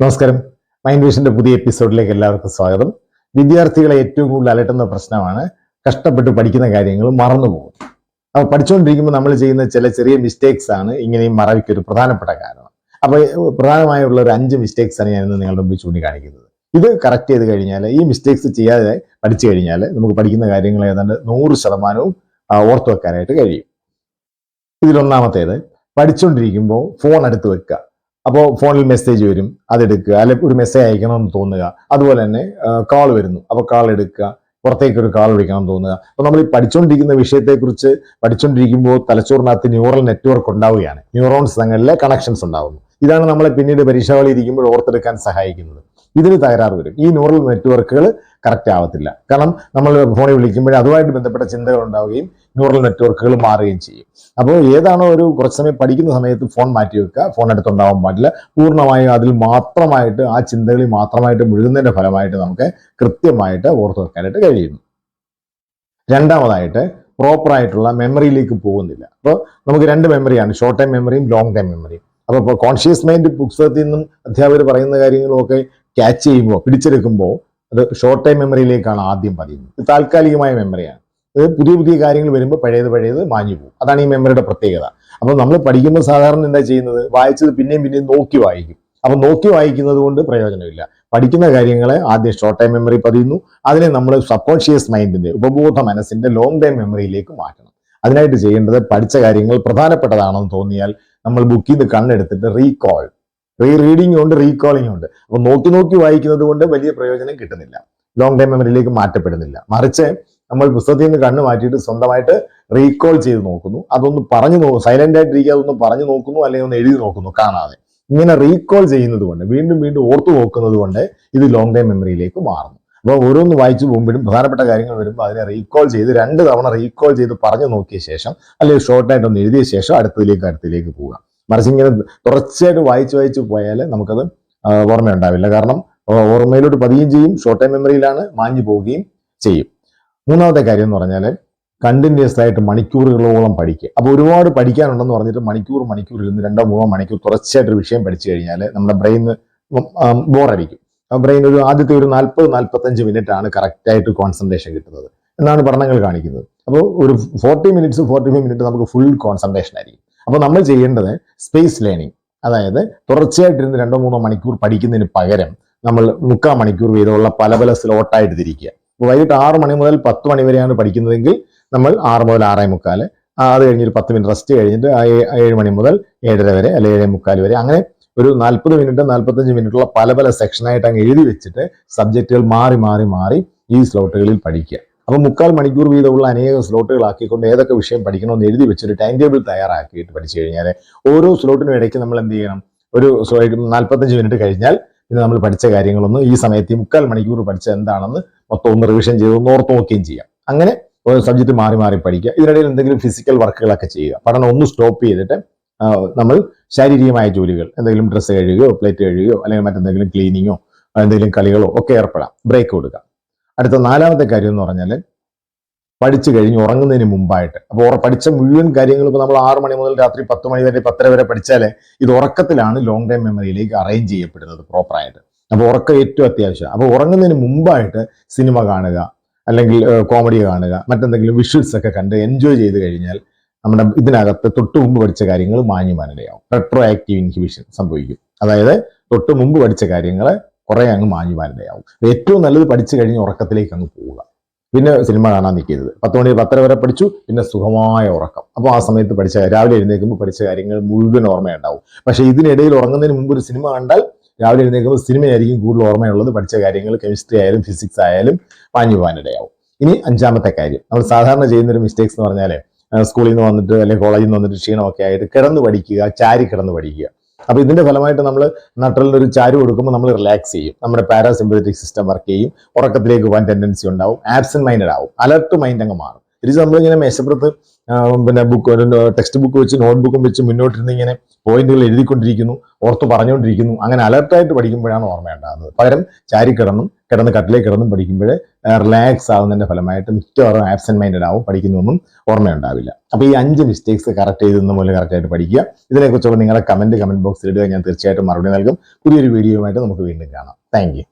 നമസ്കാരം. മൈൻഡ് വിഷന്റെ പുതിയ എപ്പിസോഡിലേക്ക് എല്ലാവർക്കും സ്വാഗതം. വിദ്യാർത്ഥികളെ ഏറ്റവും കൂടുതൽ അലട്ടുന്ന പ്രശ്നമാണ് കഷ്ടപ്പെട്ട് പഠിക്കുന്ന കാര്യങ്ങൾ മറന്നുപോകും. അപ്പോൾ പഠിച്ചുകൊണ്ടിരിക്കുമ്പോൾ നമ്മൾ ചെയ്യുന്ന ചില ചെറിയ മിസ്റ്റേക്സ് ആണ് ഇങ്ങനെ ഈ മറവിക്ക് ഒരു പ്രധാനപ്പെട്ട കാരണം. അപ്പോൾ പ്രധാനമായുള്ള ഒരു 5 മിസ്റ്റേക്സ് ആണ് ഞാൻ ഇന്ന് നിങ്ങളുടെ മുമ്പിൽ ചൂണ്ടിക്കാണിക്കുന്നത്. ഇത് കറക്റ്റ് ചെയ്ത് കഴിഞ്ഞാൽ, ഈ മിസ്റ്റേക്സ് ചെയ്യാതെ പഠിച്ചു കഴിഞ്ഞാൽ നമുക്ക് പഠിക്കുന്ന കാര്യങ്ങൾ ഏതാണ്ട് 100% ഓർത്തു വെക്കാനായിട്ട് കഴിയും. ഇതിലൊന്നാമത്തേത്, പഠിച്ചുകൊണ്ടിരിക്കുമ്പോൾ ഫോൺ എടുത്ത് വെക്കുക. അപ്പോൾ ഫോണിൽ മെസ്സേജ് വരും, അതെടുക്കുക, അല്ലെങ്കിൽ ഒരു മെസ്സേജ് അയക്കണമെന്ന് തോന്നുക. അതുപോലെ തന്നെ കാൾ വരുന്നു, അപ്പോൾ കാൾ എടുക്കുക, പുറത്തേക്ക് ഒരു കാൾ വിളിക്കണം തോന്നുക. അപ്പോൾ നമ്മൾ ഈ പഠിച്ചുകൊണ്ടിരിക്കുന്ന വിഷയത്തെക്കുറിച്ച് പഠിച്ചുകൊണ്ടിരിക്കുമ്പോൾ തലച്ചോറിനകത്ത് ന്യൂറൽ നെറ്റ്വർക്ക് ഉണ്ടാവുകയാണ്, ന്യൂറോൺസ് തങ്ങളിലെ കണക്ഷൻസ് ഉണ്ടാവുന്നു. ഇതാണ് നമ്മളെ പിന്നീട് പരീക്ഷകളിൽ ഇരിക്കുമ്പോൾ ഓർത്തെടുക്കാൻ സഹായിക്കുന്നത്. ഇതിന് തകരാറ് വരും. ഈ ന്യൂറൽ നെറ്റ്വർക്കുകൾ കറക്റ്റ് ആവത്തില്ല. കാരണം നമ്മൾ ഫോണിൽ വിളിക്കുമ്പോൾ അതുമായിട്ട് ബന്ധപ്പെട്ട ചിന്തകൾ ഉണ്ടാവുകയും ന്യൂറൽ നെറ്റ്വർക്കുകൾ മാറുകയും ചെയ്യും. അപ്പോൾ ഏതാണോ ഒരു കുറച്ച് സമയം പഠിക്കുന്ന സമയത്ത് ഫോൺ മാറ്റി വെക്കുക, ഫോൺ അടുത്തുണ്ടാവാൻ പാടില്ല. പൂർണ്ണമായും അതിൽ മാത്രമായിട്ട്, ആ ചിന്തകളിൽ മാത്രമായിട്ട് മുഴുകുന്നതിന്റെ ഫലമായിട്ട് നമുക്ക് കൃത്യമായിട്ട് ഓർത്തു വെക്കാനായിട്ട് കഴിയുന്നു. രണ്ടാമതായിട്ട്, പ്രോപ്പറായിട്ടുള്ള മെമ്മറിയിലേക്ക് പോകുന്നില്ല. അപ്പോൾ നമുക്ക് 2 മെമ്മറിയാണ്, ഷോർട്ട് ടൈം മെമ്മറിയും ലോങ് ടൈം മെമ്മറിയും. അപ്പോൾ കോൺഷ്യസ് മൈൻഡ് പുസ്തകത്തിൽ നിന്നും അധ്യാപകർ പറയുന്ന കാര്യങ്ങളും ഒക്കെ ക്യാച്ച് ചെയ്യുമ്പോൾ, പിടിച്ചെടുക്കുമ്പോൾ അത് ഷോർട്ട് ടൈം മെമ്മറിയിലേക്കാണ് ആദ്യം പതിയുന്നത്. ഇത് താൽക്കാലികമായ മെമ്മറിയാണ്. അത് പുതിയ പുതിയ കാര്യങ്ങൾ വരുമ്പോൾ പഴയത് മാഞ്ഞു പോകും. അതാണ് ഈ മെമ്മറിയുടെ പ്രത്യേകത. അപ്പോൾ നമ്മൾ പഠിക്കുമ്പോൾ സാധാരണ എന്താ ചെയ്യുന്നത്, വായിച്ചത് പിന്നെയും നോക്കി വായിക്കും. അപ്പോൾ നോക്കി വായിക്കുന്നത് കൊണ്ട് പ്രയോജനമില്ല. പഠിക്കുന്ന കാര്യങ്ങളെ ആദ്യം ഷോർട്ട് ടൈം മെമ്മറി പതിയുന്നു, അതിനെ നമ്മൾ സബ് കോൺഷ്യസ് മൈൻഡിന്റെ, ഉപബോധ മനസ്സിന്റെ ലോങ് ടൈം മെമ്മറിയിലേക്ക് മാറ്റണം. അതിനായിട്ട് ചെയ്യേണ്ടത്, പഠിച്ച കാര്യങ്ങൾ പ്രധാനപ്പെട്ടതാണെന്ന് തോന്നിയാൽ നമ്മൾ ബുക്കിൽ നിന്ന് കണ്ണെടുത്തിട്ട് റീകോൾ, റീഡിംഗ് ഉണ്ട്, റീകോളിംഗ് ഉണ്ട്. അപ്പോൾ നോക്കി വായിക്കുന്നത് കൊണ്ട് വലിയ പ്രയോജനം കിട്ടുന്നില്ല, ലോങ് ടൈം മെമ്മറിയിലേക്ക് മാറ്റപ്പെടുന്നില്ല. മറിച്ച് നമ്മൾ പുസ്തകത്തിൽ നിന്ന് കണ്ണ് മാറ്റിയിട്ട് സ്വന്തമായിട്ട് റീകോൾ ചെയ്ത് നോക്കുന്നു. അതൊന്ന് സൈലന്റ് ആയിട്ടിരിക്കുക, അതൊന്ന് പറഞ്ഞു നോക്കുന്നു, അല്ലെങ്കിൽ ഒന്ന് എഴുതി നോക്കുന്നു കാണാതെ. ഇങ്ങനെ റീകോൾ ചെയ്യുന്നത് കൊണ്ട്, വീണ്ടും ഓർത്തു നോക്കുന്നത് കൊണ്ട് ഇത് ലോങ് ടൈം മെമ്മറിയിലേക്ക് മാറുന്നു. അപ്പോൾ ഓരോന്ന് വായിച്ചു പോകുമ്പോഴും പ്രധാനപ്പെട്ട കാര്യങ്ങൾ വരുമ്പോൾ അതിനെ റീകോൾ ചെയ്ത് 2 തവണ റീകോൾ ചെയ്ത് പറഞ്ഞു നോക്കിയ ശേഷം, അല്ലെങ്കിൽ ഷോർട്ടായിട്ടൊന്ന് എഴുതിയ ശേഷം അടുത്തതിലേക്ക് പോവുക. മറിച്ച് ഇങ്ങനെ തുടർച്ചയായിട്ട് വായിച്ചു പോയാൽ നമുക്കത് ഓർമ്മയുണ്ടാവില്ല. കാരണം ഓർമ്മയിലോട്ട് പതിയുകയും ചെയ്യും, ഷോർട്ട് ടൈം മെമ്മറിയിലാണ്, മാഞ്ഞു പോവുകയും ചെയ്യും. മൂന്നാമത്തെ കാര്യം എന്ന് പറഞ്ഞാൽ, കണ്ടിന്യൂസ് ആയിട്ട് മണിക്കൂറുകളോളം പഠിക്കുക. അപ്പോൾ ഒരുപാട് പഠിക്കാനുണ്ടെന്ന് പറഞ്ഞിട്ട് മണിക്കൂർ ഇരുന്ന് 2-3 മണിക്കൂർ തുടർച്ചയായിട്ട് ഒരു വിഷയം പഠിച്ചു കഴിഞ്ഞാൽ നമ്മുടെ ബ്രെയിന് ബോറടിക്കും. ബ്രെയിൻ ആദ്യത്തെ ഒരു 40-45 മിനിറ്റ് ആണ് കറക്റ്റായിട്ട് കോൺസെൻട്രേഷൻ കിട്ടുന്നത് എന്നാണ് പഠനങ്ങൾ കാണിക്കുന്നത്. അപ്പോൾ ഒരു 45 മിനിറ്റ് നമുക്ക് ഫുൾ കോൺസെൻട്രേഷൻ ആയിരിക്കും. അപ്പോൾ നമ്മൾ ചെയ്യേണ്ടത് സ്പേസ് ലേണിംഗ്, അതായത് തുടർച്ചയായിട്ടിരുന്ന് 2-3 മണിക്കൂർ പഠിക്കുന്നതിന് പകരം നമ്മൾ 3/4 മണിക്കൂർ വീതമുള്ള പല സ്ലോട്ടായിട്ട് തിരിക്കുക. അപ്പോൾ വൈകിട്ട് 6 മണി മുതൽ 10 മണി വരെയാണ് പഠിക്കുന്നതെങ്കിൽ നമ്മൾ 6 മുതൽ 6:45, അത് കഴിഞ്ഞൊരു 10 മിനിറ്റ് റെസ്റ്റ് കഴിഞ്ഞിട്ട് 7 മണി മുതൽ 7:30 വരെ, അല്ലെങ്കിൽ 7:45 വരെ, അങ്ങനെ ഒരു 40 മിനിറ്റ് 45 മിനിറ്റുള്ള പല സെക്ഷനായിട്ട് അങ്ങ് എഴുതി വെച്ചിട്ട് സബ്ജക്റ്റുകൾ മാറി ഈ സ്ലോട്ടുകളിൽ പഠിക്കുക. അപ്പോൾ 3/4 മണിക്കൂർ വീതമുള്ള അനേകം സ്ലോട്ടുകളാക്കിക്കൊണ്ട് ഏതൊക്കെ വിഷയം പഠിക്കണമെന്ന് എഴുതി വെച്ചൊരു ടൈം ടേബിൾ തയ്യാറാക്കിയിട്ട് പഠിച്ചു കഴിഞ്ഞാൽ, ഓരോ സ്ലോട്ടിനും ഇടയ്ക്ക് നമ്മൾ എന്ത് ചെയ്യണം, ഒരു 45 മിനിറ്റ് കഴിഞ്ഞാൽ പിന്നെ നമ്മൾ പഠിച്ച കാര്യങ്ങളൊന്ന് ഈ സമയത്ത് 3/4 മണിക്കൂർ പഠിച്ചത് എന്താണെന്ന് മൊത്തം ഒന്ന് റിവിഷൻ ചെയ്ത് ഒന്ന് ഓർത്ത് നോക്കുകയും ചെയ്യാം. അങ്ങനെ ഓരോ സബ്ജക്റ്റ് മാറി പഠിക്കുക. ഇതിനിടയിൽ എന്തെങ്കിലും ഫിസിക്കൽ വർക്കുകളൊക്കെ ചെയ്യുക. പഠനം ഒന്ന് സ്റ്റോപ്പ് ചെയ്തിട്ട് നമ്മൾ ശാരീരികമായ ജോലികൾ, എന്തെങ്കിലും ഡ്രസ്സ് കഴുകുകയോ പ്ലേറ്റ് കഴുകുകയോ അല്ലെങ്കിൽ മറ്റെന്തെങ്കിലും ക്ലീനിങ്ങോ എന്തെങ്കിലും കളികളോ ഒക്കെ ഏർപ്പെടാം. ബ്രേക്ക് കൊടുക്കുക. അടുത്ത 4ാമത്തെ കാര്യം എന്ന് പറഞ്ഞാൽ, പഠിച്ചു കഴിഞ്ഞ് ഉറങ്ങുന്നതിന് മുമ്പായിട്ട്, അപ്പോൾ പഠിച്ച മുഴുവൻ കാര്യങ്ങളും ഇപ്പോൾ നമ്മൾ 6 മണി മുതൽ രാത്രി 10 മണി വരെ 10:30 വരെ പഠിച്ചാൽ ഇത് ഉറക്കത്തിലാണ് ലോങ് ടൈം മെമ്മറിയിലേക്ക് അറേഞ്ച് ചെയ്യപ്പെടുന്നത് പ്രോപ്പറായിട്ട്. അപ്പോൾ ഉറക്കം ഏറ്റവും അത്യാവശ്യം. അപ്പോൾ ഉറങ്ങുന്നതിന് മുമ്പായിട്ട് സിനിമ കാണുക, അല്ലെങ്കിൽ കോമഡി കാണുക, മറ്റെന്തെങ്കിലും വിഷ്വൽസ് ഒക്കെ കണ്ട് എൻജോയ് ചെയ്ത് കഴിഞ്ഞാൽ നമ്മുടെ ഇതിനകത്ത് തൊട്ട് മുമ്പ് പഠിച്ച കാര്യങ്ങൾ മാഞ്ഞുമാനിടയാവും. റെട്രോ ആക്റ്റീവ് ഇൻഹിബിഷൻ സംഭവിക്കും. അതായത് തൊട്ട് മുമ്പ് പഠിച്ച കാര്യങ്ങൾ കുറെ അങ്ങ് മാഞ്ഞുമാനിടയാവും. ഏറ്റവും നല്ലത് പഠിച്ചു കഴിഞ്ഞ് ഉറക്കത്തിലേക്ക് അങ്ങ് പോവുക. പിന്നെ സിനിമ കാണാൻ നിൽക്കരുത്. 10 മണി 10:30 വരെ പഠിച്ചു, പിന്നെ സുഖമായ ഉറക്കം. അപ്പോൾ ആ സമയത്ത് രാവിലെ എഴുന്നേൽക്കുമ്പോൾ പഠിച്ച കാര്യങ്ങൾ മുഴുവൻ ഓർമ്മയുണ്ടാവും. പക്ഷേ ഇതിനിടയിൽ ഉറങ്ങുന്നതിന് മുമ്പ് ഒരു സിനിമ കണ്ടാൽ രാവിലെ എഴുന്നേൽക്കുമ്പോൾ സിനിമയായിരിക്കും കൂടുതൽ ഓർമ്മയുള്ളത്. പഠിച്ച കാര്യങ്ങൾ കെമിസ്ട്രി ആയാലും ഫിസിക്സ് ആയാലും മാഞ്ഞു പോകാനിടയാവും. ഇനി 5ാമത്തെ കാര്യം, നമ്മൾ സാധാരണ ചെയ്യുന്നൊരു മിസ്റ്റേക്സ് എന്ന് പറഞ്ഞാൽ, സ്കൂളിൽ നിന്ന് വന്നിട്ട് അല്ലെങ്കിൽ കോളേജിൽ നിന്ന് വന്നിട്ട് ക്ഷീണമൊക്കെ ആയിട്ട് കിടന്ന് പഠിക്കുക, ചാരി കിടന്ന് പഠിക്കുക. അപ്പോൾ ഇതിന്റെ ഫലമായിട്ട് നമ്മൾ നട്ടലിനൊരു ചാരു കൊടുക്കുമ്പോൾ നമ്മൾ റിലാക്സ് ചെയ്യും, നമ്മുടെ പാരാസിമ്പത്തറ്റിക് സിസ്റ്റം വർക്ക് ചെയ്യും, ഉറക്കത്തിലേക്ക് പോകാൻ ടെൻഡൻസി ഉണ്ടാവും, ആബ്സെന്റ് മൈൻഡഡ് ആവും, അലർട്ട് മൈൻഡ് അങ്ങ് മാറും. തിരിച്ച് നമ്മളിങ്ങനെ മേശപ്പുറത്ത് പിന്നെ ടെക്സ്റ്റ് ബുക്ക് വെച്ച് നോട്ട് ബുക്കും വെച്ച് മുന്നോട്ടിരുന്ന് ഇങ്ങനെ പോയിന്റുകൾ എഴുതിക്കൊണ്ടിരിക്കുന്നു, ഓർത്ത് പറഞ്ഞുകൊണ്ടിരിക്കുന്നു. അങ്ങനെ അലർട്ടായിട്ട് പഠിക്കുമ്പോഴാണ് ഓർമ്മയുണ്ടാകുന്നത്. പകരം കിടന്ന് കട്ടിലേക്ക് കിടന്നും പഠിക്കുമ്പോൾ റിലാക്സ് ആവുന്നതിന്റെ ഫലമായിട്ട് മിക്കവാറും ആബ്സെന്റ് മൈൻഡഡ് ആവും, പഠിക്കുന്നൊന്നും ഓർമ്മയുണ്ടാവില്ല. അപ്പോൾ ഈ 5 മിസ്റ്റേക്സ് കറക്റ്റ് ചെയ്തെന്ന പോലെ കറക്റ്റായിട്ട് പഠിക്കുക. ഇതിനെക്കുറിച്ചുള്ള നിങ്ങളുടെ കമന്റ് ബോക്സിൽ ഇടുക, ഞാൻ തീർച്ചയായിട്ടും മറുപടി നൽകും. പുതിയൊരു വീഡിയോയുമായിട്ട് നമുക്ക് വീണ്ടും കാണാം. Thank you.